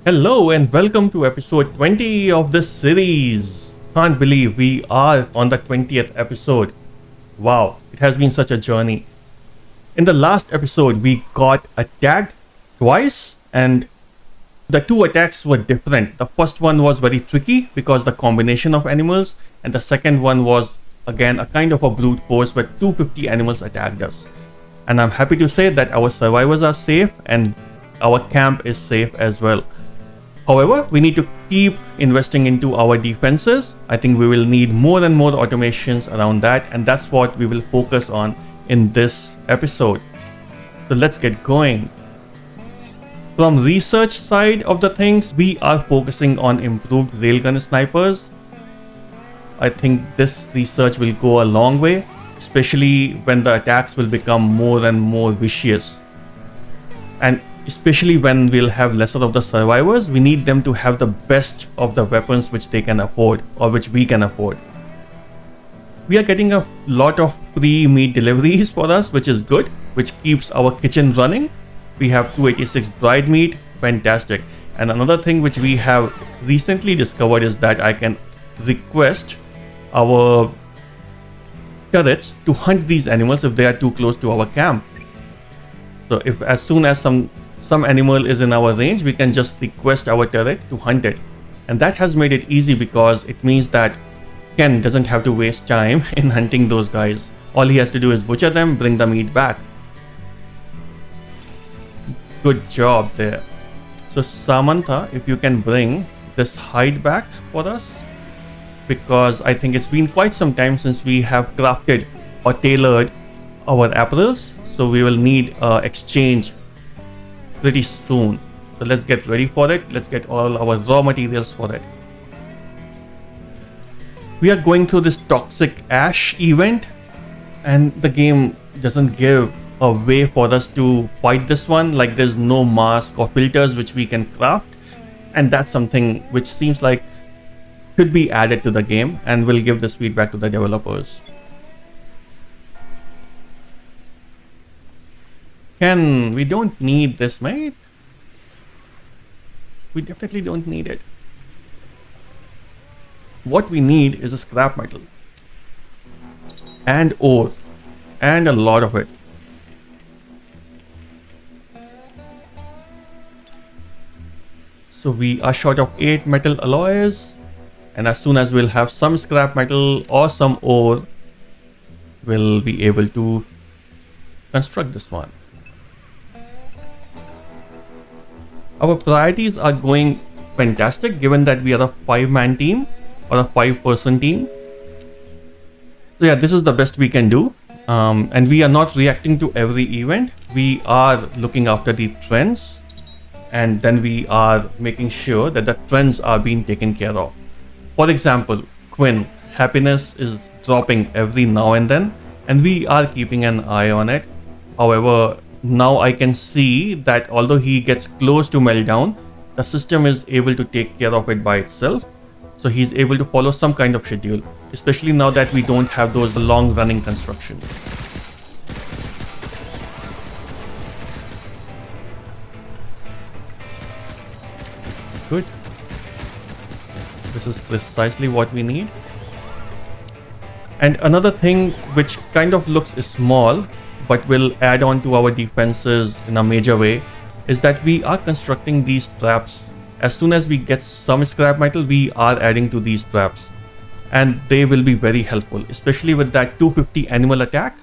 Hello and welcome to episode 20 of this series. Can't believe we are on the 20th episode. Wow, it has been such a journey. In the last episode, we got attacked twice, and the two attacks were different. The first one was very tricky because the combination of animals, and the second one was again a kind of a brute force where 250 animals attacked us. And I'm happy to say that our survivors are safe and our camp is safe as well. However, we need to keep investing into our defenses. I think we will need more and more automations around that, and that's what we will focus on in this episode. So let's get going. From research side of the things, we are focusing on improved railgun snipers. I think this research will go a long way, especially when the attacks will become more and more vicious. And especially when we'll have lesser of the survivors, we need them to have the best of the weapons which they can afford or which we can afford. We are getting a lot of free meat deliveries for us, which is good, which keeps our kitchen running. We have 286 dried meat, fantastic. And another thing which we have recently discovered is that I can request our turrets to hunt these animals if they are too close to our camp. So if as soon as some animal is in our range, we can just request our turret to hunt it. And that has made it easy because it means that Ken doesn't have to waste time in hunting those guys. All he has to do is butcher them, bring the meat back. Good job there. So Samantha, if you can bring this hide back for us, because I think it's been quite some time since we have crafted or tailored our apparels. So we will need exchange pretty soon. So let's get ready for it. Let's get all our raw materials for it. We are going through this toxic ash event, and the game doesn't give a way for us to fight this one. Like there's no mask or filters which we can craft, and that's something which seems like should be added to the game, and we'll give this feedback to the developers. Ken, we don't need this, mate. We definitely don't need it. What we need is a scrap metal and ore, and a lot of it. So we are short of 8 metal alloys, and as soon as we'll have some scrap metal or some ore, we'll be able to construct this one. Our priorities are going fantastic given that we are a 5-man team or a 5-person team. So yeah, this is the best we can do. And we are not reacting to every event. We are looking after the trends, and then we are making sure that the trends are being taken care of. For example, Quinn, happiness is dropping every now and then, and we are keeping an eye on it. However, now I can see that although he gets close to meltdown, the system is able to take care of it by itself. So he's able to follow some kind of schedule, especially now that we don't have those long running constructions. Good. This is precisely what we need. And another thing which kind of looks small but will add on to our defenses in a major way is that we are constructing these traps. As soon as we get some scrap metal, we are adding to these traps, and they will be very helpful, especially with that 250 animal attack.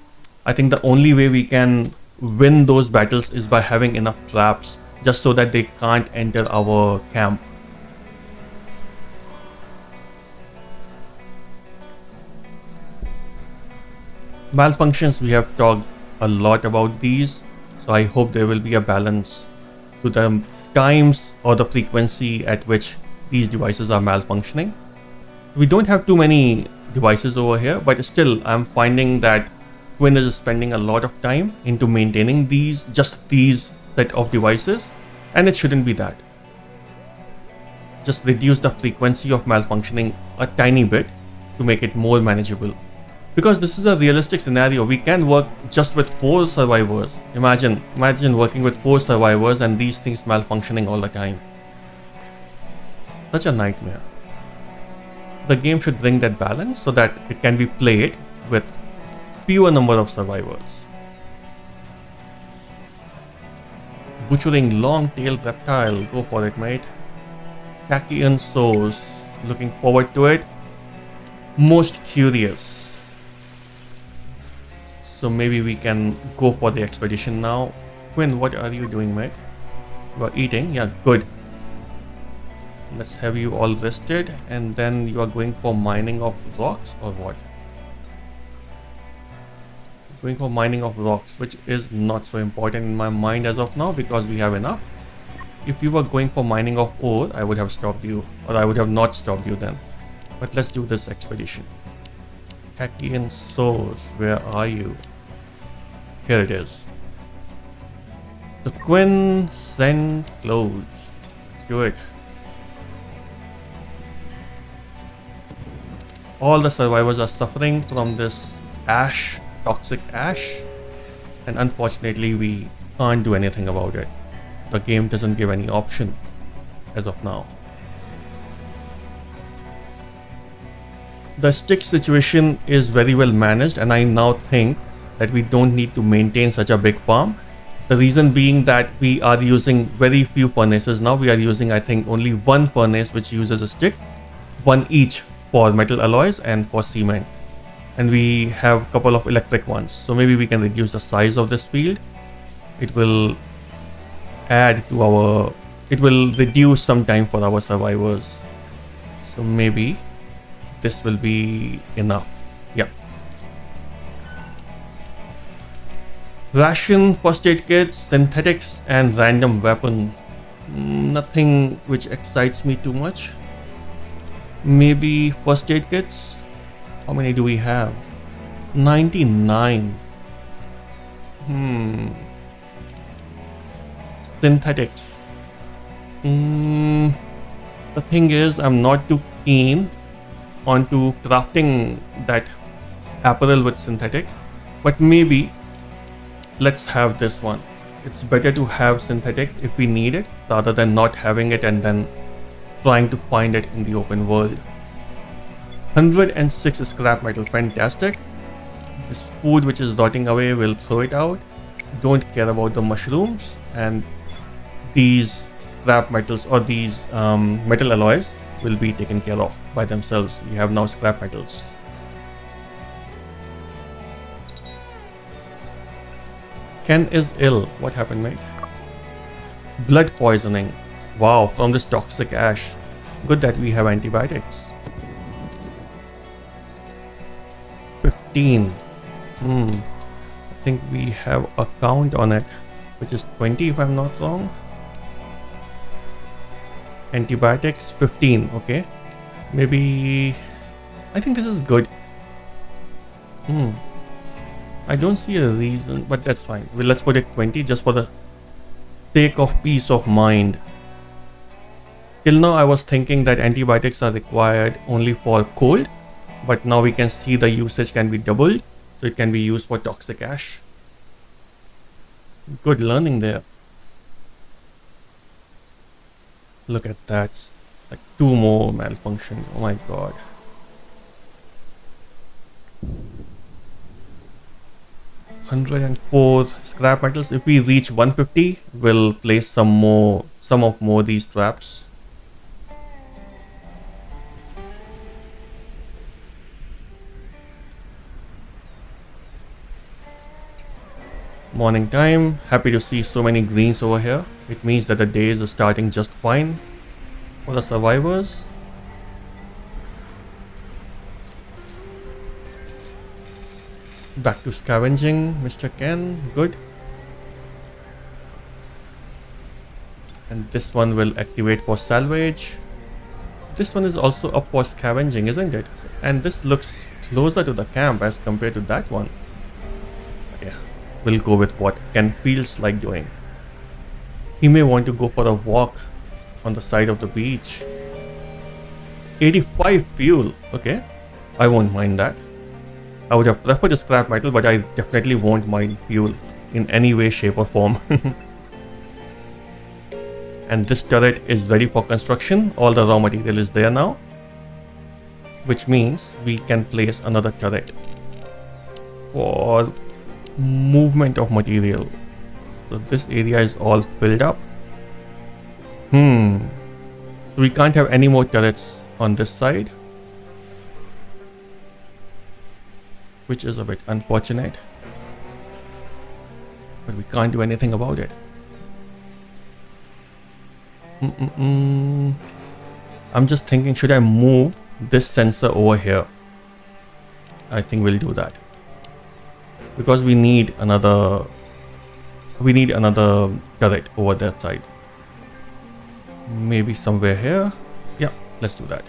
I think the only way we can win those battles is by having enough traps, just so that they can't enter our camp. Malfunctions, we have talked a lot about these, so I hope there will be a balance to the times or the frequency at which these devices are malfunctioning. We don't have too many devices over here, but still I'm finding that Quinn is spending a lot of time into maintaining just these set of devices, and it shouldn't be that. Just reduce the frequency of malfunctioning a tiny bit to make it more manageable. Because this is a realistic scenario, we can work just with 4 survivors. Imagine working with 4 survivors and these things malfunctioning all the time. such a nightmare. The game should bring that balance so that it can be played with fewer number of survivors. Butchering long-tailed reptile, go for it, mate. Tachyon source, looking forward to it. Most curious. So maybe we can go for the expedition now. Quinn, what are you doing, mate? You are eating? Yeah, good. Let's have you all rested, and then you are going for mining of rocks or what? Going for mining of rocks, which is not so important in my mind as of now because we have enough. If you were going for mining of ore, I would have stopped you, or I would have not stopped you then. But let's do this expedition. Tachyon source, where are you? Here it is. The Quinn send clothes. Let's do it. All the survivors are suffering from this ash, toxic ash, and unfortunately we can't do anything about it. The game doesn't give any option as of now. The stick situation is very well managed, and I now think that we don't need to maintain such a big farm. The reason being that we are using very few furnaces now. We are using, I think, only one furnace which uses a stick, one each for metal alloys and for cement, and we have a couple of electric ones. So maybe we can reduce the size of this field. It will add to our, it will reduce some time for our survivors. So maybe this will be enough. Yep. Ration, first aid kits, synthetics, and random weapon. Nothing which excites me too much. Maybe first aid kits. How many do we have? 99. Synthetics. The thing is, I'm not too keen onto crafting that apparel with synthetic, but maybe let's have this one. It's better to have synthetic if we need it rather than not having it and then trying to find it in the open world. 106 scrap metal, fantastic. This food which is rotting away, we'll throw it out. Don't care about the mushrooms, and these scrap metals or these metal alloys will be taken care of by themselves. We have now scrap metals. Ken is ill. What happened, mate? Blood poisoning. Wow, from this toxic ash. Good that we have antibiotics. 15. I think we have a count on it, which is 20 if I'm not wrong. Antibiotics 15. Okay, maybe I think this is good. I don't see a reason, but that's fine. Well, let's put it 20 just for the sake of peace of mind. Till now I was thinking that antibiotics are required only for cold, but now we can see the usage can be doubled, so it can be used for toxic ash. Good learning there. Look at that, like 2 more malfunction. Oh my god. $104 scrap metals. If we reach 150, we'll place some of more these traps. Morning time. Happy to see so many greens over here. It means that the day is starting just fine for the survivors. Back to scavenging, Mr. Ken. Good. And this one will activate for salvage. This one is also up for scavenging, isn't it? And this looks closer to the camp as compared to that one. Yeah, we'll go with what Ken feels like doing. He may want to go for a walk on the side of the beach. 85 fuel. Okay, I won't mind that. I would have preferred a scrap metal, but I definitely won't mind fuel in any way, shape or form. And this turret is ready for construction. All the raw material is there now, which means we can place another turret for movement of material. So this area is all filled up. We can't have any more turrets on this side, which is a bit unfortunate, but we can't do anything about it. I'm just thinking, should I move this sensor over here? I think we'll do that because we need another turret over that side. Maybe somewhere here. Yeah, let's do that.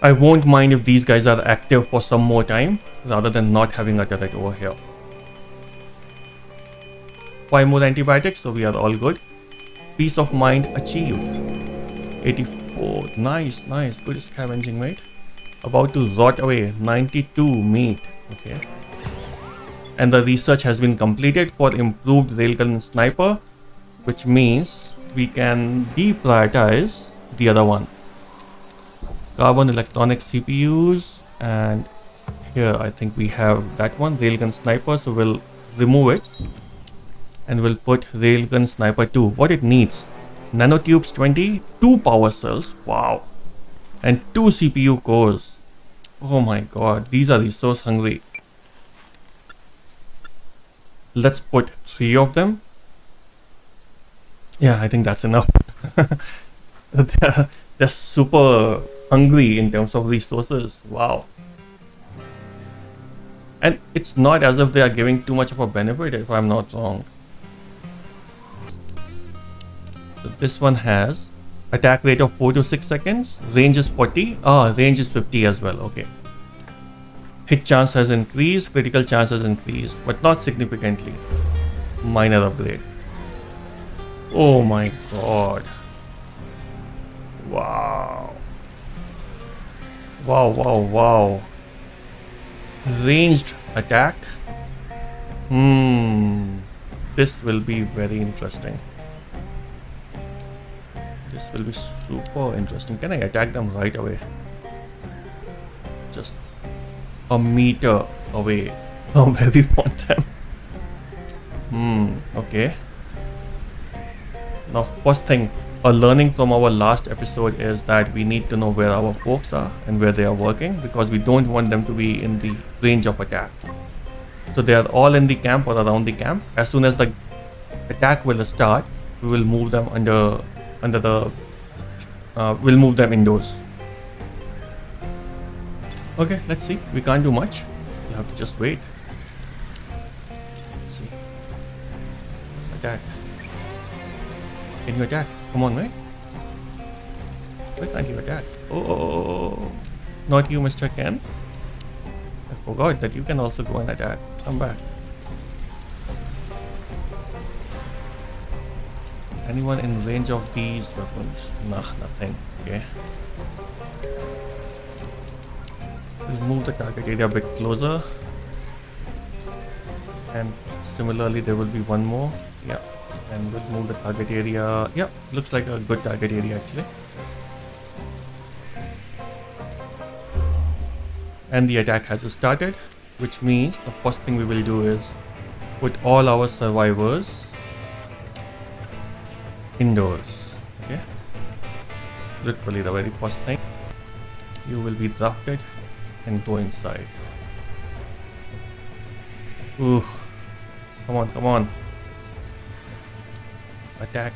I won't mind if these guys are active for some more time rather than not having a turret over here. 5 more antibiotics, so we are all good. Peace of mind achieved. 84. Nice. Good scavenging, mate. About to rot away. 92 meat. Okay. And the research has been completed for improved railgun sniper, which means we can deprioritize the other one. Carbon electronic CPUs, and here I think we have that one, railgun sniper, so we'll remove it and we'll put railgun sniper 2. What it needs: nanotubes 20, 2 power cells, wow, and 2 CPU cores. Oh my god, these are resource hungry. Let's put 3 of them. Yeah, I think that's enough. They're super hungry in terms of resources. Wow. And it's not as if they are giving too much of a benefit, if I'm not wrong. So this one has attack rate of 4 to 6 seconds. Range is 40. Range is 50 as well. Okay. Hit chance has increased. Critical chance has increased, but not significantly. Minor upgrade. Oh my god. Wow. Wow. Ranged attack. This will be very interesting. This will be super interesting. Can I attack them right away? Just a meter away from where we want them. Okay. Now, first thing, a learning from our last episode is that we need to know where our folks are and where they are working, because we don't want them to be in the range of attack. So they are all in the camp or around the camp. As soon as the attack will start, we will move them we'll move them indoors. Okay, let's see. We can't do much. You have to just wait. Let's see. Let's attack. Can you attack? Come on, mate. Why can't you attack? Oh, not you, Mr. Ken. I forgot that you can also go and attack. Come back. Anyone in range of these weapons? Nah, nothing. Okay. We'll move the target area a bit closer. And similarly, there will be one more. Yeah. And we'll move the target area. Yeah, looks like a good target area actually. And the attack has started, which means the first thing we will do is put all our survivors indoors. Okay, literally the very first thing. You will be drafted and go inside. Ooh, come on. Attack.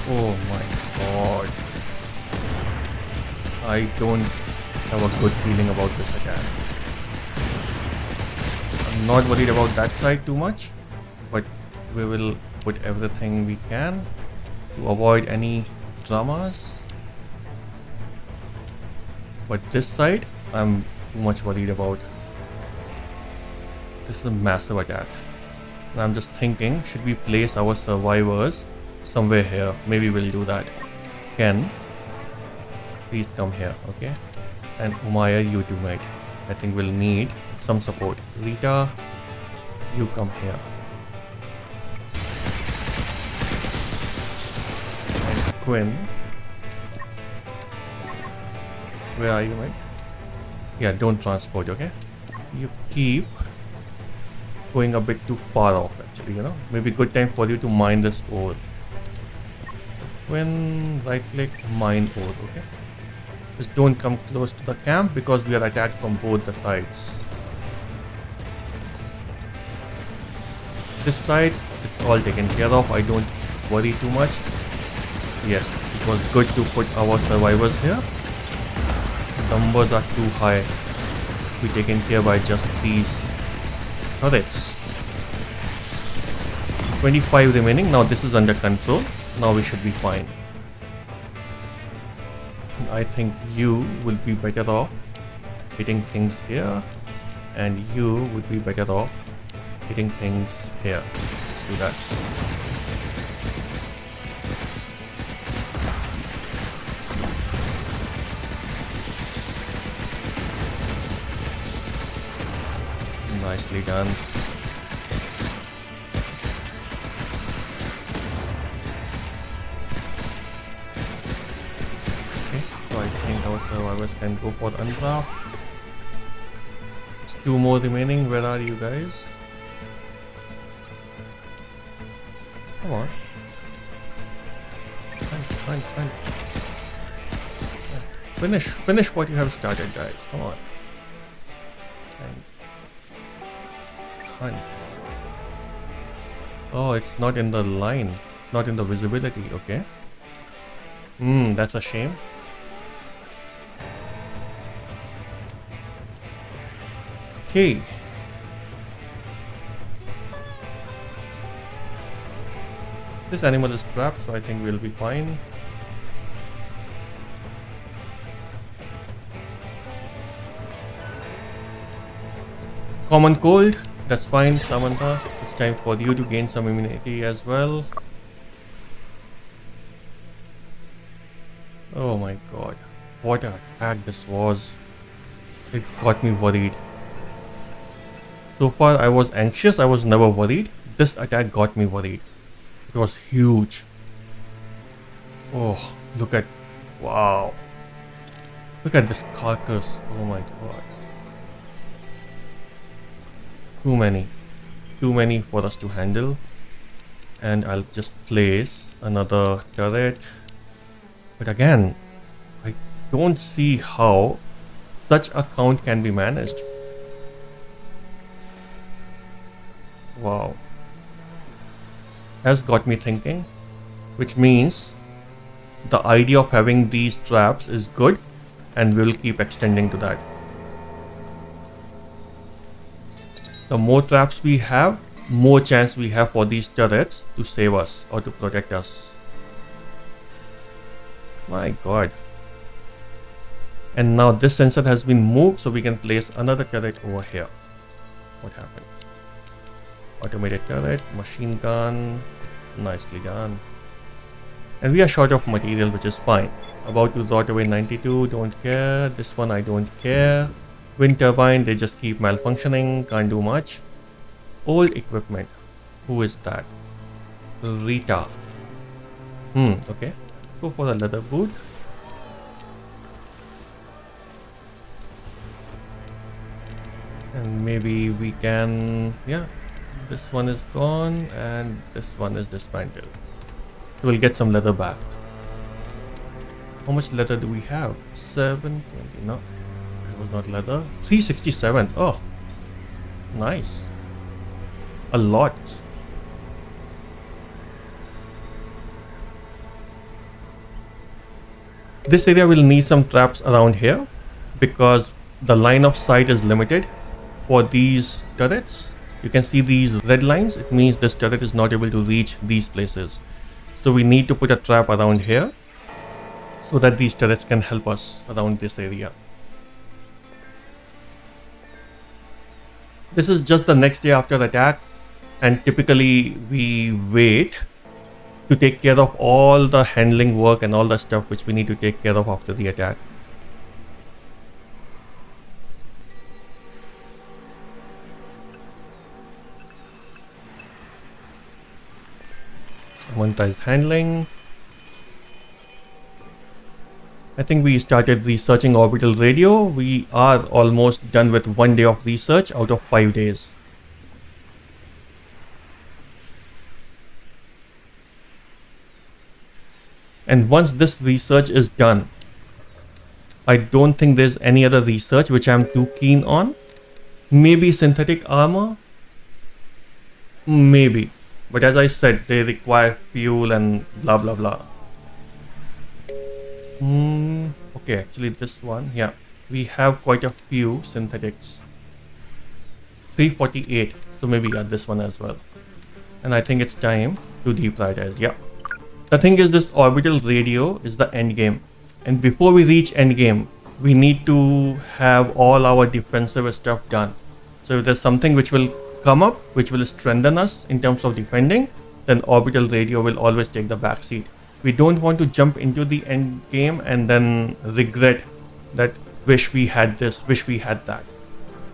Oh my god. I don't have a good feeling about this attack. I'm not worried about that side too much, but we will put everything we can to avoid any dramas. But this side, I'm too much worried about. This is a massive attack. And I'm just thinking, should we place our survivors somewhere here? Maybe we'll do that. Ken, please come here, okay? And Umaya, you do mate. I think we'll need some support. Rita, you come here. And Quinn, where are you, mate? Yeah, don't transport, okay? You keep going a bit too far off, actually, you know? Maybe good time for you to mine this ore. When right click, mine ore, okay? Just don't come close to the camp because we are attacked from both the sides. This side is all taken care of, I don't worry too much. Yes, it was good to put our survivors here. Numbers are too high to be taken care by just these turrets. 25 remaining. Now this is under control. Now we should be fine. I think you will be better off hitting things here, and you would be better off hitting things here. Let's do that. Nicely done. Okay, so I think our survivors can go for undraft. There's 2 more remaining. Where are you guys? Come on. Fine. Yeah. Finish what you have started, guys. Come on. Hunt. Oh, it's not in the line, not in the visibility. Okay. That's a shame. Okay. This animal is trapped, so I think we'll be fine. Common cold. That's fine, Samantha. It's time for you to gain some immunity as well. Oh my god. What an attack this was. It got me worried. So far I was anxious, I was never worried. This attack got me worried. It was huge. Oh, look at... Wow. Look at this carcass. Oh my god. Too many for us to handle. And I'll just place another turret. But again, I don't see how such a count can be managed. Wow. Has got me thinking, which means the idea of having these traps is good, and we'll keep extending to that. The more traps we have, more chance we have for these turrets to save us or to protect us. My god. And now this sensor has been moved, so we can place another turret over here. What happened? Automated turret, machine gun. Nicely done. And we are short of material, which is fine. About to rot away 92, don't care. This one I don't care. Wind turbine, they just keep malfunctioning, can't do much. Old equipment. Who is that? Rita. Okay. Go for the leather boot. And maybe we can... Yeah. This one is gone and this one is dismantled. So we'll get some leather back. How much leather do we have? 720. No. It was not leather. 367. Oh. Nice. A lot. This area will need some traps around here because the line of sight is limited for these turrets. You can see these red lines. It means this turret is not able to reach these places. So we need to put a trap around here so that these turrets can help us around this area. This is just the next day after attack, and typically we wait to take care of all the handling work and all the stuff which we need to take care of after the attack. Samantha is handling. I think we started researching orbital radio. We are almost done with 1 day of research out of 5 days. And once this research is done, I don't think there's any other research which I'm too keen on. Maybe synthetic armor? Maybe. But as I said, they require fuel and blah blah blah. Okay, actually this one, yeah. We have quite a few synthetics. 348, so maybe this one as well. And I think it's time to deprioritize, yeah. The thing is, this orbital radio is the end game. And before we reach end game, we need to have all our defensive stuff done. So if there's something which will come up, which will strengthen us in terms of defending, then orbital radio will always take the back seat. We don't want to jump into the end game and then regret that, wish we had this, wish we had that.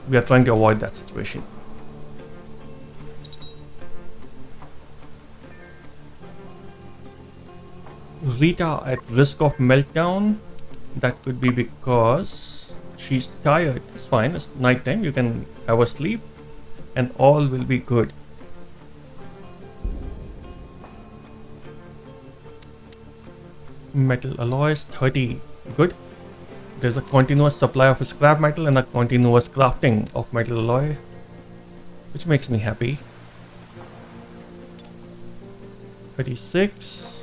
We are trying to avoid that situation. Rita at risk of meltdown. That could be because she's tired. It's fine, it's nighttime, you can have a sleep and all will be good. Metal alloys 30, good. There's a continuous supply of scrap metal and a continuous crafting of metal alloy, which makes me happy. 36.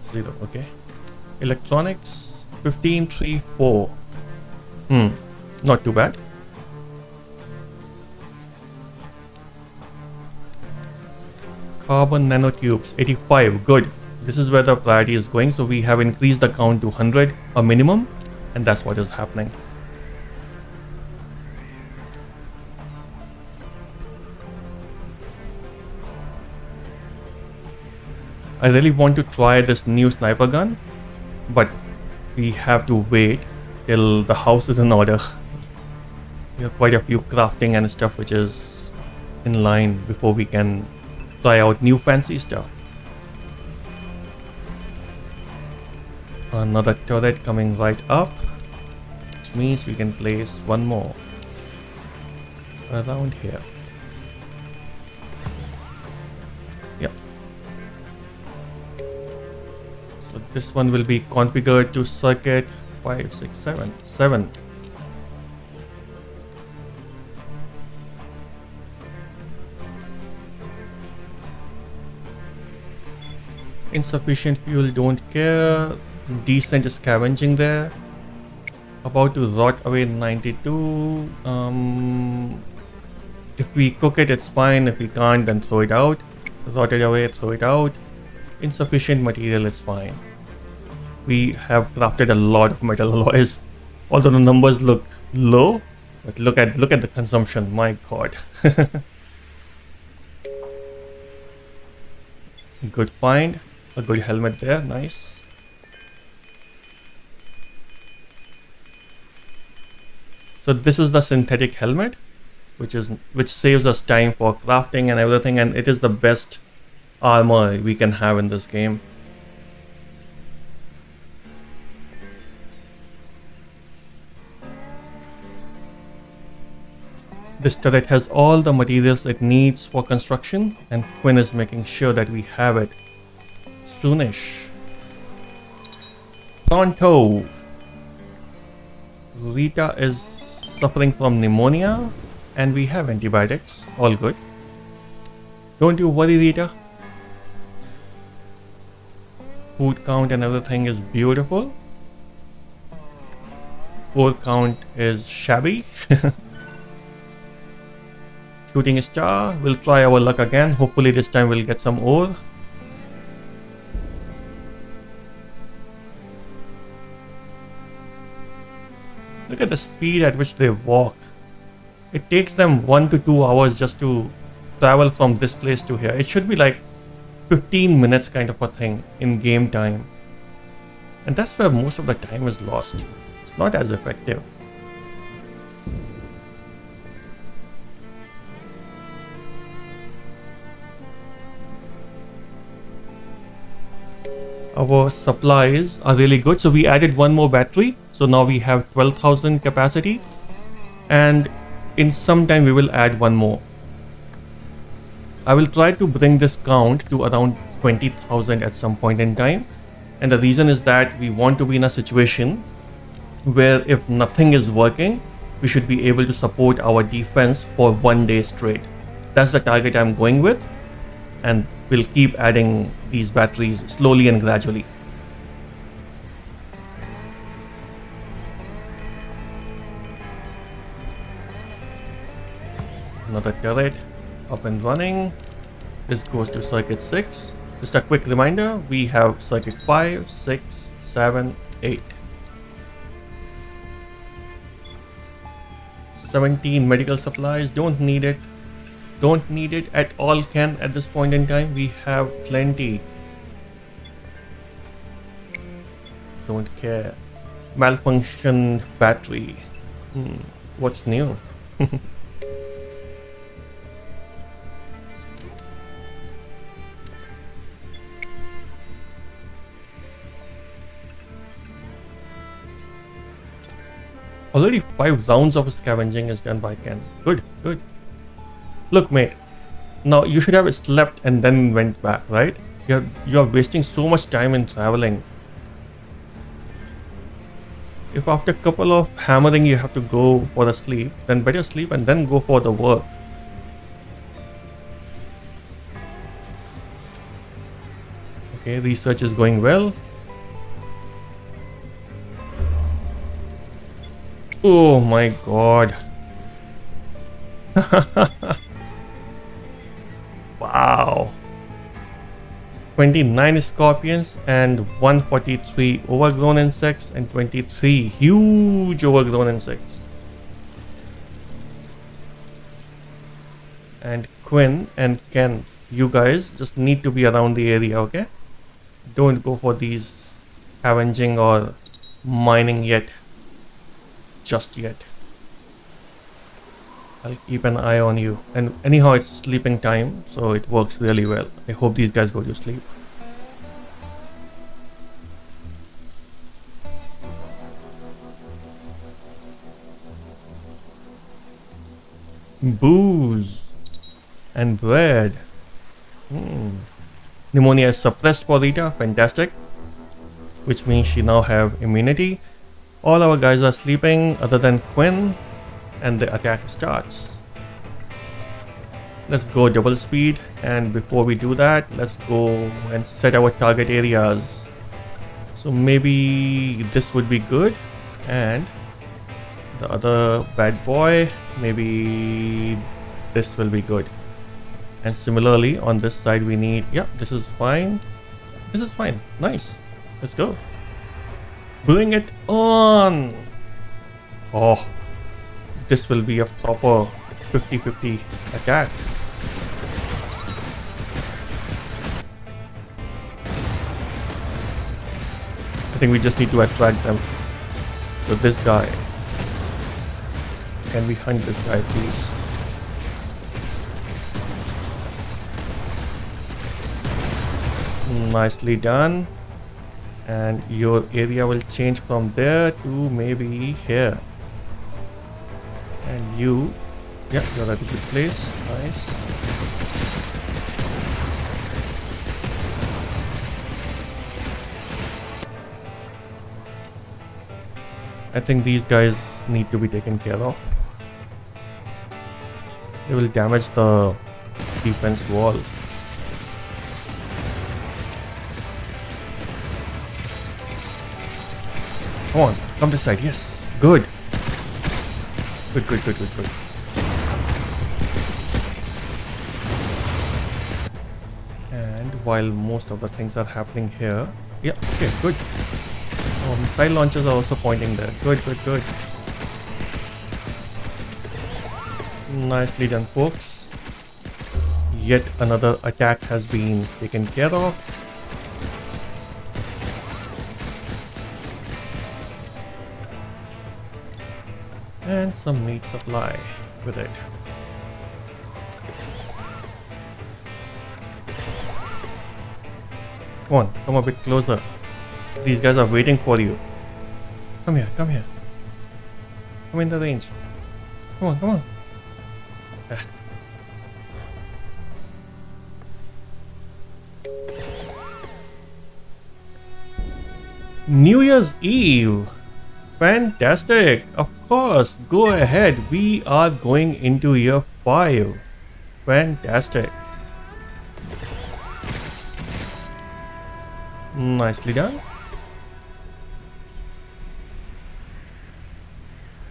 0, okay. Electronics 15, 3, 4. Not too bad. Carbon nanotubes 85, good. This is where the priority is going, so we have increased the count to 100, a minimum, and that's what is happening. I really want to try this new sniper gun, but we have to wait till the house is in order. We have quite a few crafting and stuff which is in line before we can try out new fancy stuff. Another turret coming right up, which means we can place one more around here. Yeah. So this one will be configured to circuit 5, 6, 7. Insufficient fuel, don't care. Decent scavenging there. About to rot away 92. If we cook it, it's fine. If we can't, then throw it out. Rot it away, throw it out. Insufficient material is fine. We have crafted a lot of metal alloys. Although the numbers look low, but look at the consumption. My god. Good find. A good helmet there, nice. So this is the synthetic helmet, which saves us time for crafting and everything, and it is the best armor we can have in this game. This turret has all the materials it needs for construction, and Quinn is making sure that we have it soonish. Pronto! Rita is suffering from pneumonia, and we have antibiotics. All good. Don't you worry, Rita. Food count and everything is beautiful. Ore count is shabby. Shooting star. We'll try our luck again. Hopefully this time we'll get some ore. Look at the speed at which they walk. It takes them 1 to 2 hours just to travel from this place to here. It should be like 15 minutes kind of a thing in game time. And that's where most of the time is lost. It's not as effective. Our supplies are really good. So we added one more battery. So now we have 12,000 capacity. And in some time we will add one more. I will try to bring this count to around 20,000 at some point in time. And the reason is that we want to be in a situation where if nothing is working, we should be able to support our defense for 1 day straight. That's the target I'm going with. And we'll keep adding these batteries slowly and gradually. Another turret up and running. This goes to circuit 6. Just a quick reminder, we have circuit 5, 6, 7, 8. 17 medical supplies, don't need it. Don't need it at all, Ken, at this point in time. We have plenty. Don't care. Malfunctioned battery. What's new? Already 5 rounds of scavenging is done by Ken. Good, good. Look, mate. Now you should have slept and then went back, right? You're wasting so much time in traveling. If after a couple of hammering you have to go for a sleep, then better sleep and then go for the work. Okay, research is going well. Oh my god. Wow. 29 scorpions and 143 overgrown insects and 23 huge overgrown insects. And Quinn and Ken, you guys just need to be around the area, okay? Don't go for these scavenging or mining yet. Just yet. I'll keep an eye on you. And anyhow, it's sleeping time, so it works really well. I hope these guys go to sleep. Booze and bread. Pneumonia is suppressed for Rita. Fantastic. Which means she now have immunity. All our guys are sleeping other than Quinn, and the attack starts. Let's go double speed, and before we do that, let's go and set our target areas. So maybe this would be good, and the other bad boy, maybe this will be good. And similarly on this side we need, yeah, this is fine. This is fine. Nice. Let's go. Bring it on. Oh, this will be a proper 50-50 attack. I think we just need to attract them. So this guy. Can we hunt this guy, please? Nicely done. And your area will change from there to maybe here. And you, yeah, you're at a good place. Nice. I think these guys need to be taken care of. They will damage the defense wall. Come on, come this side. Yes, good. Good, good, good, good, good. And while most of the things are happening here, yeah, okay, good. Oh, missile launchers are also pointing there. Good, good, good. Nicely done, folks. yet another attack has been taken care of. And some meat supply with it. Come on, come a bit closer. These guys are waiting for you. Come here, come here. Come in the range. Come on, come on. Ah. New Year's Eve. Fantastic. Of course, go ahead. We are going into year 5. Fantastic. Nicely done.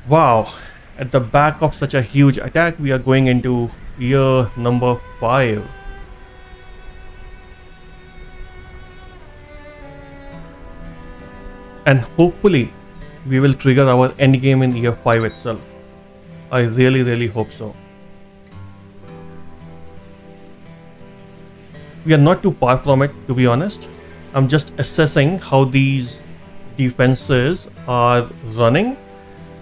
Wow. At the back of such a huge attack, we are going into year number 5. And hopefully we will trigger our end game in year 5 itself. I really hope so. We are not too far from it, to be honest. I'm just assessing how these defenses are running,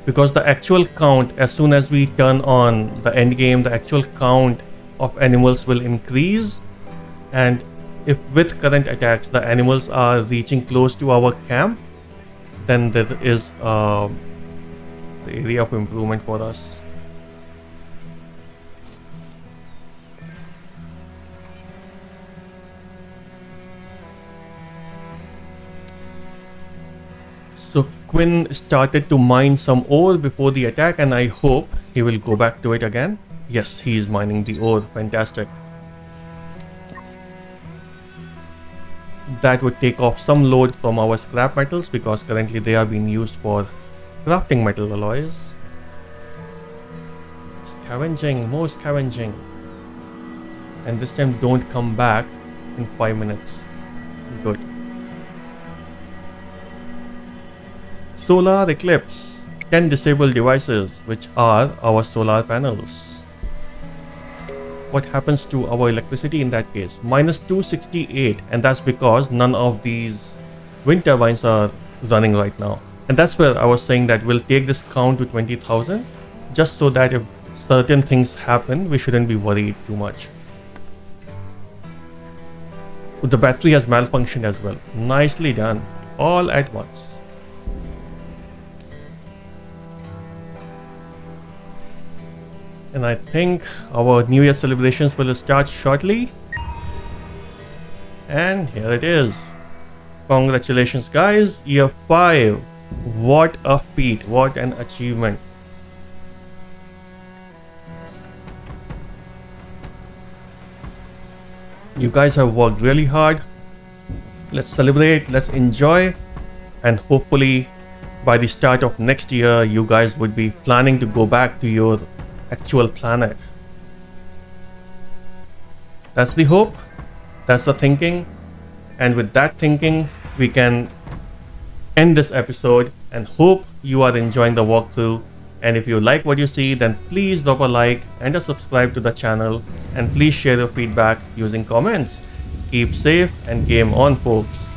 because the actual count, as soon as we turn on the end game, the actual count of animals will increase. And if with current attacks the animals are reaching close to our camp, then there is the area of improvement for us. So Quinn started to mine some ore before the attack, and I hope he will go back to it again. Yes, he is mining the ore. Fantastic. That would take off some load from our scrap metals, because currently they are being used for crafting metal alloys. Scavenging, more scavenging. And this time don't come back in 5 minutes. Good. Solar eclipse. 10 disabled devices, which are our solar panels. What happens to our electricity in that case? Minus 268, and that's because none of these wind turbines are running right now. And that's where I was saying that we'll take this count to 20,000, just so that if certain things happen, we shouldn't be worried too much. The battery has malfunctioned as well. Nicely done. All at once. And I think our New Year celebrations will start shortly. And here it is. Congratulations guys, year 5. What a feat, what an achievement. You guys have worked really hard. Let's celebrate, let's enjoy, and hopefully by the start of next year you guys would be planning to go back to your actual planet. That's the hope, that's the thinking, and with that thinking we can end this episode, and hope you are enjoying the walkthrough. And if you like what you see, then please drop a like and a subscribe to the channel, and please share your feedback using comments. Keep safe and game on, folks.